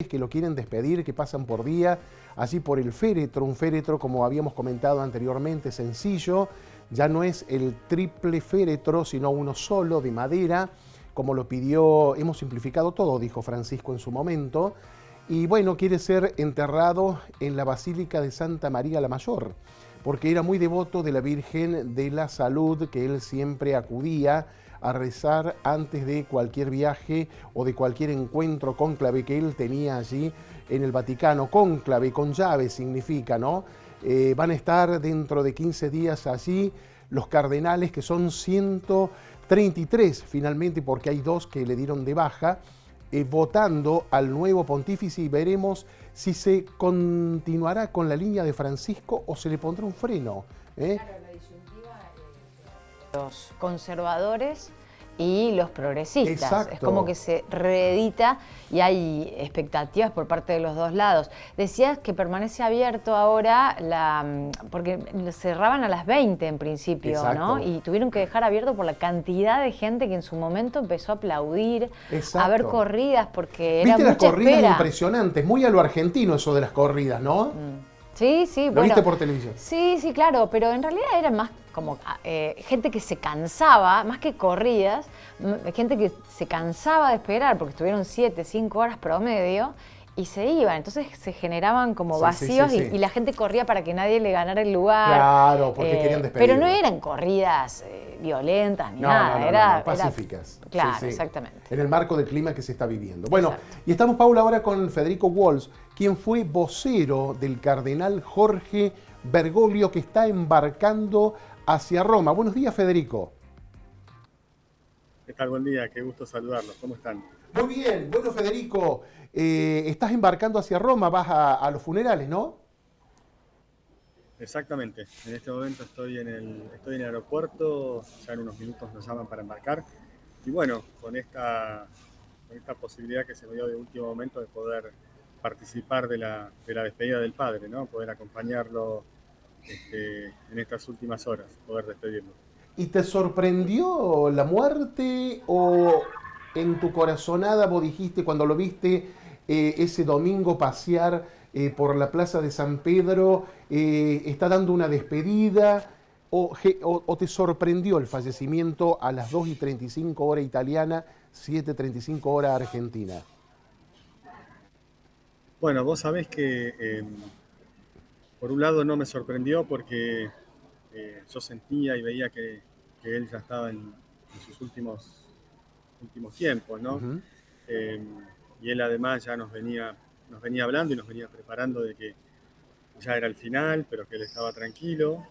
que lo quieren despedir, que pasan por día, allí por el féretro, un féretro como habíamos comentado anteriormente, sencillo, ya no es el triple féretro, sino uno solo de madera, como lo pidió, hemos simplificado todo, dijo Francisco en su momento, y bueno, quiere ser enterrado en la Basílica de Santa María la Mayor, porque era muy devoto de la Virgen de la Salud, que él siempre acudía a rezar antes de cualquier viaje o de cualquier encuentro cónclave que él tenía allí en el Vaticano. Cónclave, con llave significa, ¿no? Van a estar dentro de 15 días allí los cardenales, que son 133 finalmente, porque hay 2 que le dieron de baja, votando al nuevo pontífice, y veremos si se continuará con la línea de Francisco o se le pondrá un freno. Claro, la disyuntiva los conservadores y los progresistas. Exacto. Es como que se reedita y hay expectativas por parte de los dos lados. Decías que permanece abierto ahora, porque cerraban a las 20 en principio, Exacto. ¿no? Y tuvieron que dejar abierto por la cantidad de gente que en su momento empezó a aplaudir, Exacto. a ver corridas, porque era ¿Viste mucha las corridas espera. Impresionantes? Muy a lo argentino eso de las corridas, ¿no? Sí, sí, ¿Lo bueno. viste por televisión? Sí, sí, claro, pero en realidad eran más como gente que se cansaba, más que corridas, gente que se cansaba de esperar porque estuvieron 7, 5 horas promedio y se iban. Entonces se generaban como vacíos sí. Y la gente corría para que nadie le ganara el lugar. Claro, porque querían despedirlo. Pero no eran corridas violentas ni nada, no, pacíficas. Claro, exactamente. En el marco del clima que se está viviendo. Bueno, Exacto. Y estamos, Paula, ahora con Federico Walsh, quien fue vocero del cardenal Jorge Bergoglio, que está embarcando hacia Roma. Buenos días, Federico. ¿Qué tal? Buen día, qué gusto saludarlos. ¿Cómo están? Muy bien, bueno, Federico, estás embarcando hacia Roma, vas a los funerales, ¿no? Exactamente. En este momento estoy en el aeropuerto, ya en unos minutos nos llaman para embarcar. Y bueno, con esta posibilidad que se me dio de último momento de poder participar de la despedida del padre, ¿no? Poder acompañarlo en estas últimas horas, poder despedirlo. ¿Y te sorprendió la muerte o en tu corazonada vos dijiste cuando lo viste ese domingo pasear por la plaza de San Pedro, está dando una despedida, o te sorprendió el fallecimiento a las 2:35 hora italiana, 7:35 hora argentina? Bueno, vos sabés que por un lado no me sorprendió porque yo sentía y veía que él ya estaba en sus últimos tiempos, ¿no? Uh-huh. Y él además ya nos venía hablando y nos venía preparando de que ya era el final, pero que él estaba tranquilo.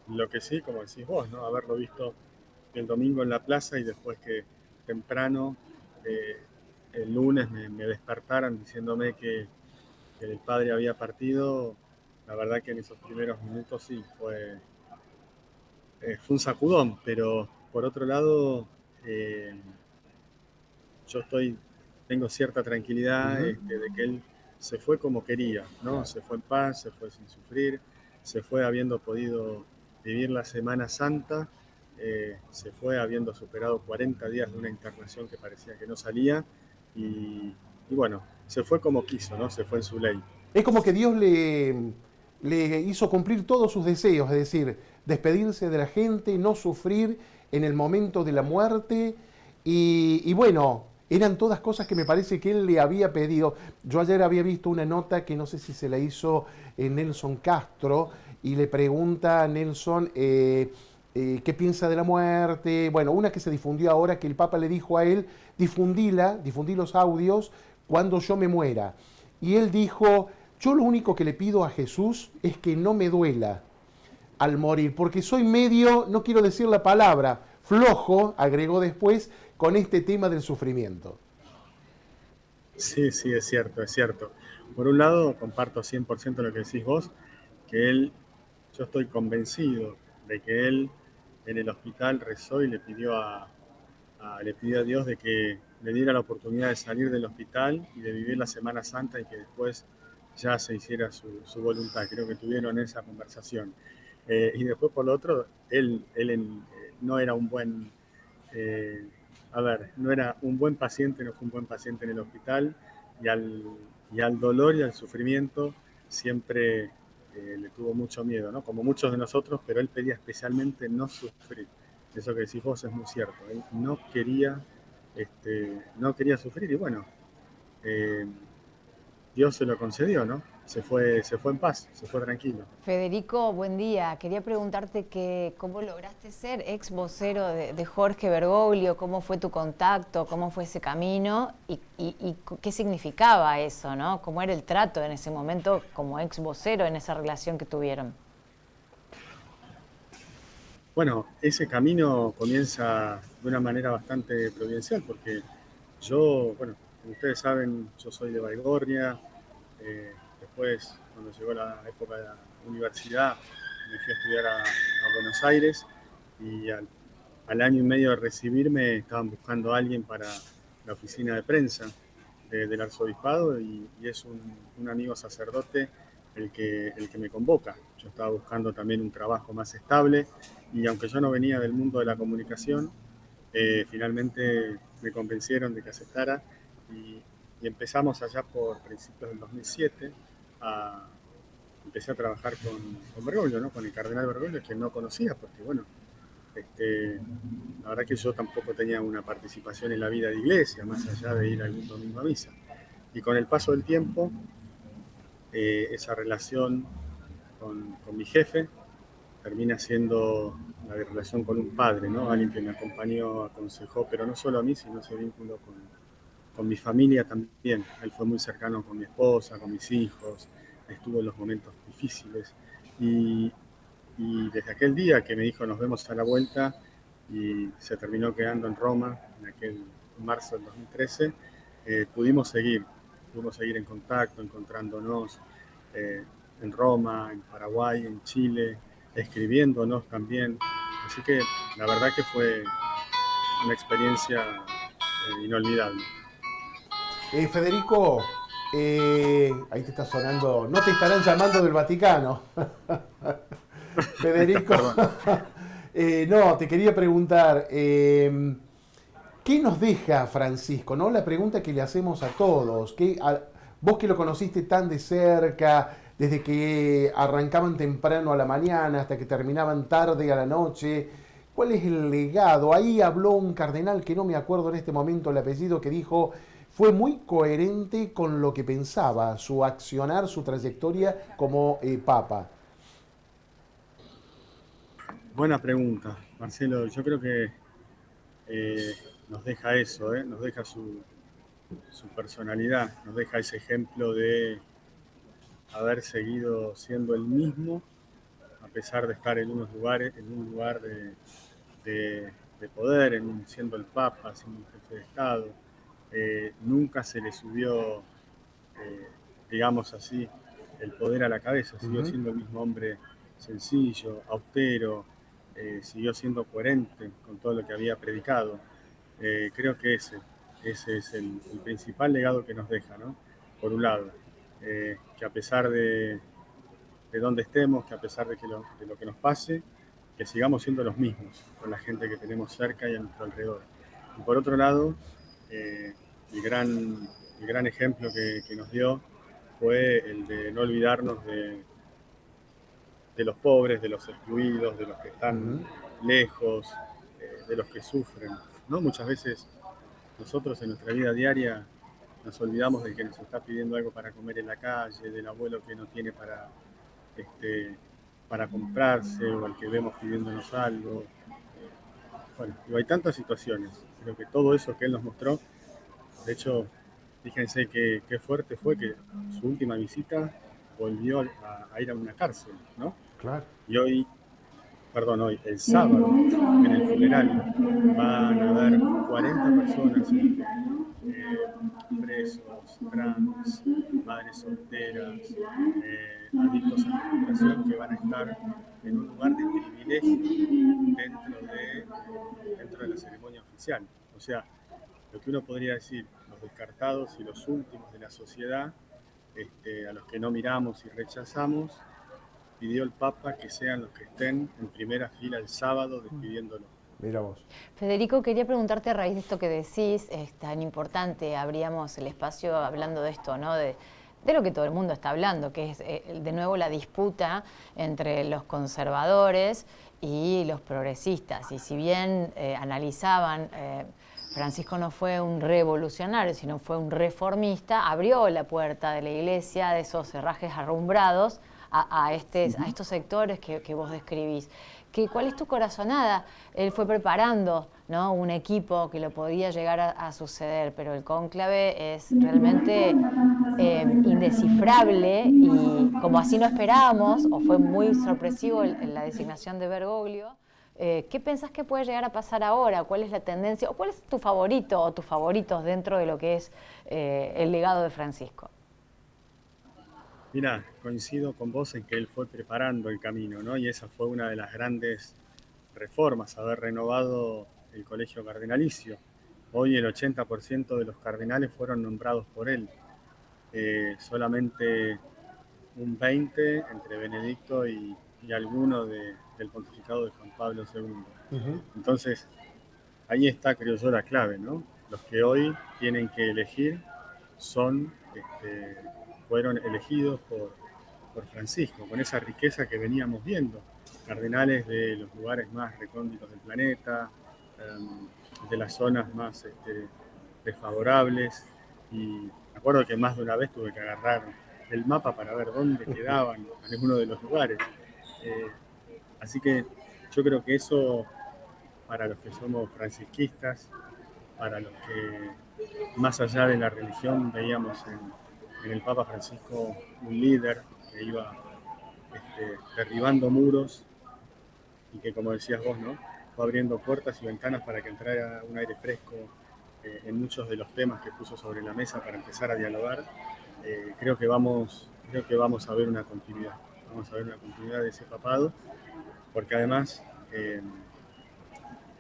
Lo que sí, como decís vos, ¿no? Haberlo visto el domingo en la plaza y después que temprano, el lunes, me despertaran diciéndome que el padre había partido, la verdad que en esos primeros minutos sí, fue un sacudón, pero por otro lado, yo tengo cierta tranquilidad Uh-huh. de que él se fue como quería, ¿no? Claro. Se fue en paz, se fue sin sufrir, se fue habiendo podido vivir la Semana Santa, se fue habiendo superado 40 días de una internación que parecía que no salía y bueno, se fue como quiso, ¿no? Se fue en su ley. Es como que Dios le hizo cumplir todos sus deseos, es decir, despedirse de la gente, no sufrir en el momento de la muerte. Y bueno, eran todas cosas que me parece que él le había pedido. Yo ayer había visto una nota que no sé si se la hizo Nelson Castro, y le pregunta a Nelson qué piensa de la muerte. Bueno, una que se difundió ahora, que el Papa le dijo a él, difundí los audios cuando yo me muera. Y él dijo: yo lo único que le pido a Jesús es que no me duela al morir, porque soy medio, no quiero decir la palabra, flojo, agregó después, con este tema del sufrimiento. Sí, sí, es cierto, es cierto. Por un lado, comparto 100% lo que decís vos, que yo estoy convencido de que él en el hospital rezó y le pidió a Dios de que le diera la oportunidad de salir del hospital y de vivir la Semana Santa y que después ya se hiciera su voluntad. Creo que tuvieron esa conversación. Y después, por lo otro, no era un buen... no era un buen paciente, no fue un buen paciente en el hospital y al y al dolor y al sufrimiento siempre le tuvo mucho miedo, ¿no? Como muchos de nosotros, pero él pedía especialmente no sufrir. Eso que decís vos es muy cierto. Él no quería sufrir y bueno, eh, Dios se lo concedió, ¿no? Se fue en paz, se fue tranquilo. Federico, buen día. Quería preguntarte cómo lograste ser ex vocero de Jorge Bergoglio, cómo fue tu contacto, cómo fue ese camino y qué significaba eso, ¿no? Cómo era el trato en ese momento como ex vocero en esa relación que tuvieron. Bueno, ese camino comienza de una manera bastante providencial porque bueno, como ustedes saben, yo soy de Baigorria. Después, cuando llegó la época de la universidad, me fui a estudiar a Buenos Aires y al año y medio de recibirme estaban buscando a alguien para la oficina de prensa del arzobispado y es un amigo sacerdote el que me convoca. Yo estaba buscando también un trabajo más estable y aunque yo no venía del mundo de la comunicación, finalmente me convencieron de que aceptara y, y empezamos allá por principios del 2007 a empecé a trabajar con Bergoglio, ¿no? Con el cardenal Bergoglio, que no conocía, porque bueno, la verdad que yo tampoco tenía una participación en la vida de iglesia, más allá de ir algún domingo a misa. Y con el paso del tiempo, esa relación con mi jefe termina siendo la de relación con un padre, ¿no? Alguien que me acompañó, aconsejó, pero no solo a mí, sino ese vínculo con mi familia también. Él fue muy cercano con mi esposa, con mis hijos, estuvo en los momentos difíciles. Y, y desde aquel día que me dijo nos vemos a la vuelta y se terminó quedando en Roma en aquel marzo del 2013, pudimos seguir en contacto, encontrándonos en Roma, en Paraguay, en Chile, escribiéndonos también. Así que la verdad que fue una experiencia inolvidable. Federico, ahí te está sonando, no te estarán llamando del Vaticano. Federico, Perdón. no, te quería preguntar, ¿qué nos deja Francisco? ¿No? La pregunta que le hacemos a todos. Vos que lo conociste tan de cerca, desde que arrancaban temprano a la mañana hasta que terminaban tarde a la noche, ¿cuál es el legado? Ahí habló un cardenal que no me acuerdo en este momento el apellido, que dijo, fue muy coherente con lo que pensaba, su accionar, su trayectoria como papa. Buena pregunta, Marcelo. Yo creo que eh, nos deja eso, nos deja su personalidad, nos deja ese ejemplo de haber seguido siendo el mismo a pesar de estar en unos lugares, en un lugar de poder, siendo el Papa, siendo un jefe de Estado. Nunca se le subió, digamos así, el poder a la cabeza. Siguió siendo el mismo hombre sencillo, austero, siguió siendo coherente con todo lo que había predicado. Creo que ese es el principal legado que nos deja, ¿no? Por un lado, que a pesar de donde estemos, que a pesar de lo que nos pase, que sigamos siendo los mismos con la gente que tenemos cerca y a nuestro alrededor. Y por otro lado, eh, el gran ejemplo que nos dio fue el de no olvidarnos de los pobres, de los excluidos, de los que están lejos, de los que sufren, ¿no? Muchas veces nosotros en nuestra vida diaria nos olvidamos del que nos está pidiendo algo para comer en la calle, del abuelo que no tiene para comprarse o al que vemos pidiéndonos algo. Bueno, hay tantas situaciones. Creo que todo eso que él nos mostró, de hecho, fíjense qué fuerte fue que su última visita volvió a ir a una cárcel, ¿no? Claro. Y hoy, el sábado, en el funeral, van a haber 40 personas, presos, trans, madres solteras, adictos a la medicación, que van a estar en un lugar de privilegio dentro de la ceremonia oficial. O sea, lo que uno podría decir, los descartados y los últimos de la sociedad, a los que no miramos y rechazamos, pidió el Papa que sean los que estén en primera fila el sábado despidiéndolo. Mira vos. Federico, quería preguntarte a raíz de esto que decís, es tan importante, abríamos el espacio hablando de esto, ¿no? de lo que todo el mundo está hablando, que es de nuevo la disputa entre los conservadores y los progresistas. Y si bien analizaban, Francisco no fue un revolucionario, sino fue un reformista, abrió la puerta de la iglesia, de esos herrajes arrumbrados, a estos sectores que vos describís. ¿Cuál es tu corazonada? Él fue preparando, ¿no?, un equipo que lo podía llegar a suceder, pero el cónclave es realmente indescifrable y como así no esperábamos, o fue muy sorpresivo en la designación de Bergoglio. ¿Qué pensás que puede llegar a pasar ahora? ¿Cuál es la tendencia? ¿O cuál es tu favorito o tus favoritos dentro de lo que es el legado de Francisco? Mira, coincido con vos en que él fue preparando el camino, ¿no? Y esa fue una de las grandes reformas, haber renovado el colegio cardenalicio. Hoy el 80% de los cardenales fueron nombrados por él. Solamente un 20 entre Benedicto y alguno del pontificado de Juan Pablo II. Entonces, ahí está, creo yo, la clave, ¿no? Los que hoy tienen que elegir fueron elegidos por Francisco, con esa riqueza que veníamos viendo. Cardenales de los lugares más recónditos del planeta, de las zonas más desfavorables. Y me acuerdo que más de una vez tuve que agarrar el mapa para ver dónde quedaban algunos de los lugares. Así que yo creo que eso, para los que somos francisquistas, para los que más allá de la religión veíamos en el Papa Francisco un líder que iba derribando muros y que, como decías vos, ¿no?, fue abriendo puertas y ventanas para que entrara un aire fresco en muchos de los temas que puso sobre la mesa para empezar a dialogar. Creo que vamos a ver una continuidad. Vamos a ver una continuidad de ese papado, porque además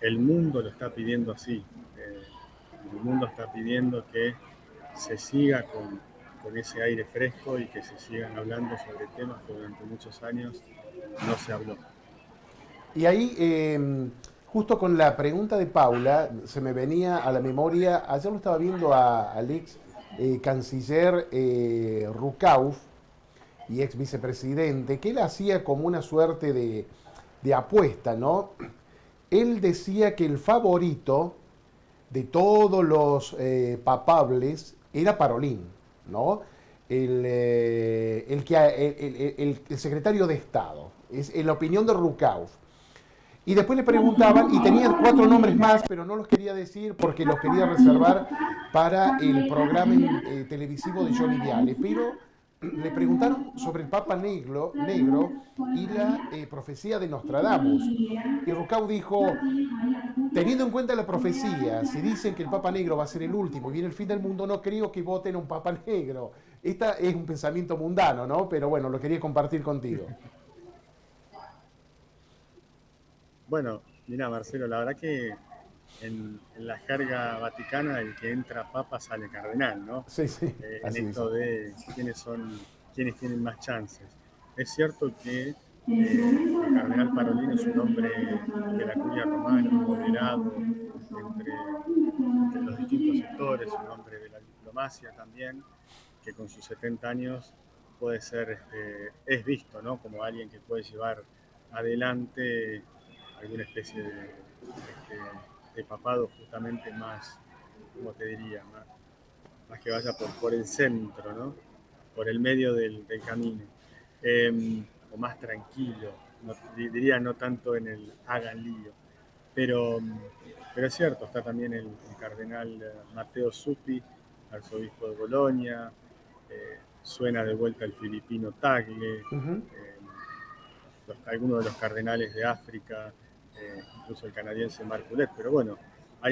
el mundo lo está pidiendo así. El mundo está pidiendo que se siga con ese aire fresco y que se sigan hablando sobre temas que durante muchos años no se habló. Y ahí, justo con la pregunta de Paula, se me venía a la memoria, ayer lo estaba viendo al ex canciller Rukauf y ex vicepresidente, que él hacía como una suerte de apuesta, ¿no? Él decía que el favorito de todos los papables era Parolin, ¿no? El secretario de Estado, es la opinión de Rukauf. Y después le preguntaban, y tenía 4 nombres más, pero no los quería decir porque los quería reservar para el programa televisivo de Johnny Viale. Pero le preguntaron sobre el Papa Negro y la profecía de Nostradamus. Y Rukauf dijo, teniendo en cuenta la profecía, si dicen que el Papa Negro va a ser el último y viene el fin del mundo, no creo que voten a un Papa Negro. Esta es un pensamiento mundano, ¿no? Pero bueno, lo quería compartir contigo. Bueno, mira, Marcelo, la verdad que en la jerga vaticana el que entra papa sale cardenal, ¿no? Sí, sí. En esto de quiénes tienen más chances. Es cierto que el cardenal Parolin es un hombre de la curia romana, moderado entre los distintos sectores, un hombre de la diplomacia también, que con sus 70 años puede ser, es visto, ¿no?, como alguien que puede llevar adelante alguna especie de papado justamente más, ¿cómo te diría?, más que vaya por el centro, ¿no?, por el medio del camino, o más tranquilo, diría no tanto en el hagan lío, pero es cierto, está también el cardenal Matteo Zuppi, arzobispo de Bolonia, suena de vuelta el filipino Tagle, algunos de los cardenales de África, incluso el canadiense Marc Ouellet, pero bueno, va a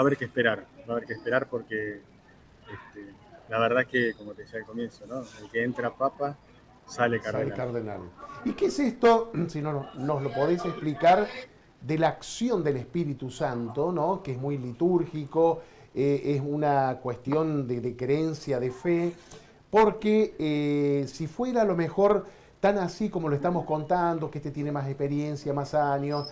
haber que esperar porque la verdad que, como te decía al comienzo, ¿no?, el que entra papa sale cardenal. Sale cardenal. ¿Y qué es esto, si no nos lo podéis explicar, de la acción del Espíritu Santo, ¿no?, que es muy litúrgico, es una cuestión de creencia, de fe, porque si fuera a lo mejor tan así como lo estamos contando, que este tiene más experiencia, más años,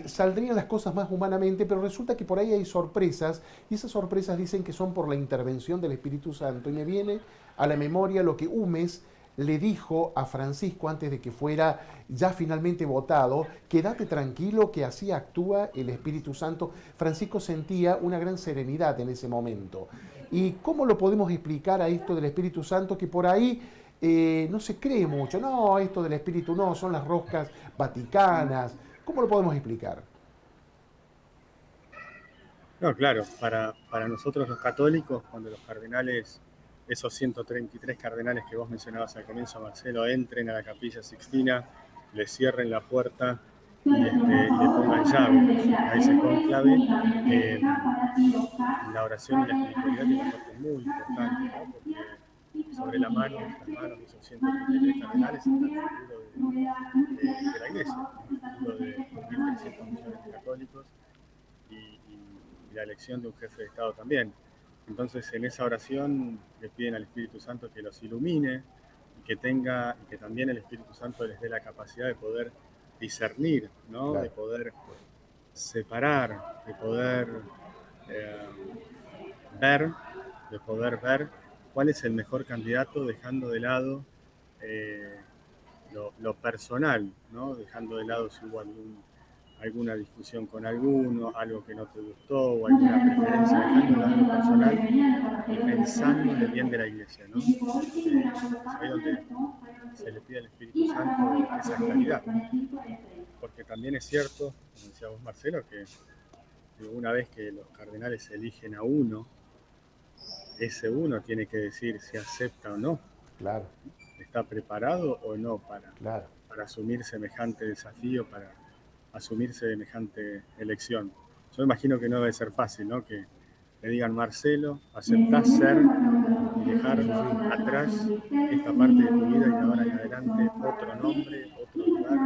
saldrían las cosas más humanamente, pero resulta que por ahí hay sorpresas, y esas sorpresas dicen que son por la intervención del Espíritu Santo. Y me viene a la memoria lo que Humes le dijo a Francisco antes de que fuera ya finalmente votado: quédate tranquilo que así actúa el Espíritu Santo. Francisco sentía una gran serenidad en ese momento. ¿Y cómo lo podemos explicar a esto del Espíritu Santo que por ahí no se cree mucho? No, esto del Espíritu no, son las roscas vaticanas. ¿Cómo lo podemos explicar? No, claro, para nosotros los católicos, cuando los cardenales, esos 133 cardenales que vos mencionabas al comienzo, Marcelo, entren a la Capilla Sixtina, le cierren la puerta y le pongan llave a ese cónclave, la oración y la espiritualidad tiene una parte muy importante, ¿no? Porque sobre las manos de esos 133 cardenales está el futuro de la Iglesia, el futuro de 1.300 millones de católicos y la elección de un jefe de Estado también. Entonces, en esa oración le piden al Espíritu Santo que los ilumine y que también el Espíritu Santo les dé la capacidad de poder discernir, ¿no? Claro, De poder separar, de poder eh, ver, de poder ver cuál es el mejor candidato, dejando de lado eh, lo personal, ¿no? Dejando de lado si hubo alguna discusión con alguno, algo que no te gustó o alguna preferencia, dejando de lado lo personal y pensando en el bien de la Iglesia, ¿no? Es ahí donde se le pide al Espíritu Santo esa claridad, porque también es cierto, como decía vos, Marcelo, que una vez que los cardenales eligen a uno, ese uno tiene que decir si acepta o no, claro, está preparado o no claro. para asumir semejante desafío, para asumir semejante elección. Yo imagino que no debe ser fácil, ¿no? Que le digan: Marcelo, aceptás ser y dejar atrás esta parte de tu vida y de ahora en adelante otro nombre, otro lugar.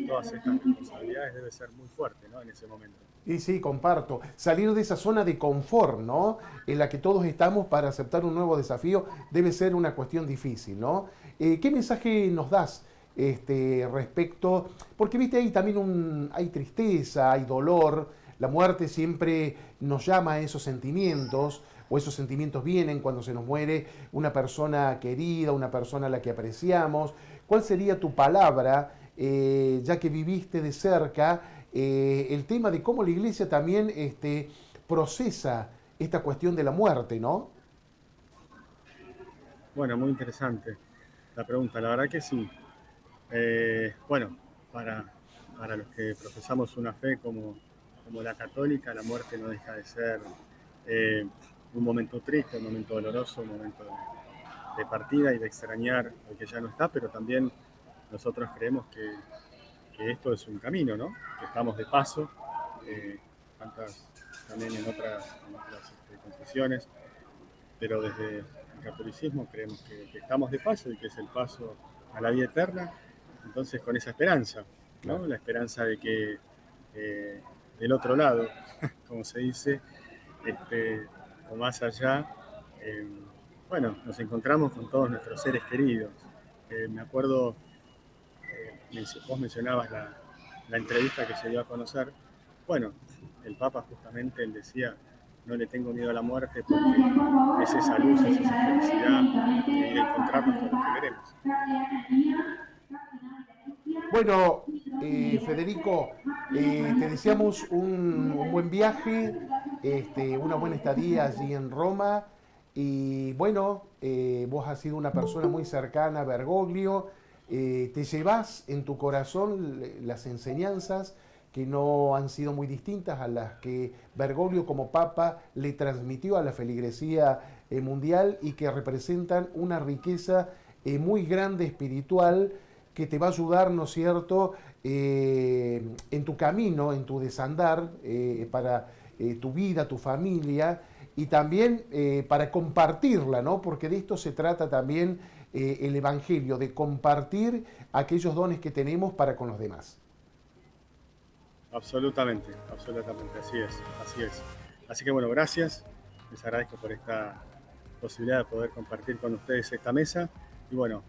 Todas estas responsabilidades debe ser muy fuerte, ¿no? En ese momento. Y sí, comparto. Salir de esa zona de confort, ¿no? En la que todos estamos para aceptar un nuevo desafío debe ser una cuestión difícil, ¿no? ¿Qué mensaje nos das respecto? Porque, viste, ahí también hay tristeza, hay dolor. La muerte siempre nos llama a esos sentimientos, o esos sentimientos vienen cuando se nos muere una persona querida, una persona a la que apreciamos. ¿Cuál sería tu palabra, ya que viviste de cerca, el tema de cómo la iglesia también procesa esta cuestión de la muerte, ¿no? Bueno, muy interesante la pregunta. La verdad que sí. Bueno, para los que profesamos una fe como la católica, la muerte no deja de ser eh, un momento triste, un momento doloroso, un momento de partida y de extrañar al que ya no está, pero también nosotros creemos que esto es un camino, ¿no? Que estamos de paso, también en otras confesiones, pero desde el catolicismo creemos que estamos de paso y que es el paso a la vida eterna. Entonces, con esa esperanza, Claro. ¿no? La esperanza de que del otro lado, como se dice, o más allá, eh, bueno, nos encontramos con todos nuestros seres queridos. Me acuerdo, vos mencionabas la entrevista que se dio a conocer. Bueno, el Papa justamente él decía: no le tengo miedo a la muerte porque es esa luz, es esa felicidad de encontrarnos con los que queremos. Bueno, Federico, te deseamos un buen viaje, una buena estadía allí en Roma. Y bueno, vos has sido una persona muy cercana a Bergoglio. Te llevas en tu corazón las enseñanzas que no han sido muy distintas a las que Bergoglio como papa le transmitió a la feligresía mundial, y que representan una riqueza muy grande espiritual que te va a ayudar, ¿no es cierto?, en tu camino, en tu desandar, para tu vida, tu familia, y también para compartirla, ¿no? Porque de esto se trata también el Evangelio, de compartir aquellos dones que tenemos para con los demás. Absolutamente, absolutamente, así es, así es. Así que bueno, gracias, les agradezco por esta posibilidad de poder compartir con ustedes esta mesa y bueno,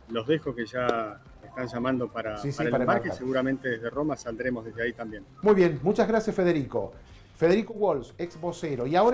los dejo que ya están llamando para Sí, el para embarque. embarcar. Seguramente desde Roma saldremos desde ahí también. Muy bien, muchas gracias Federico. Federico Walsh, ex vocero. Y ahora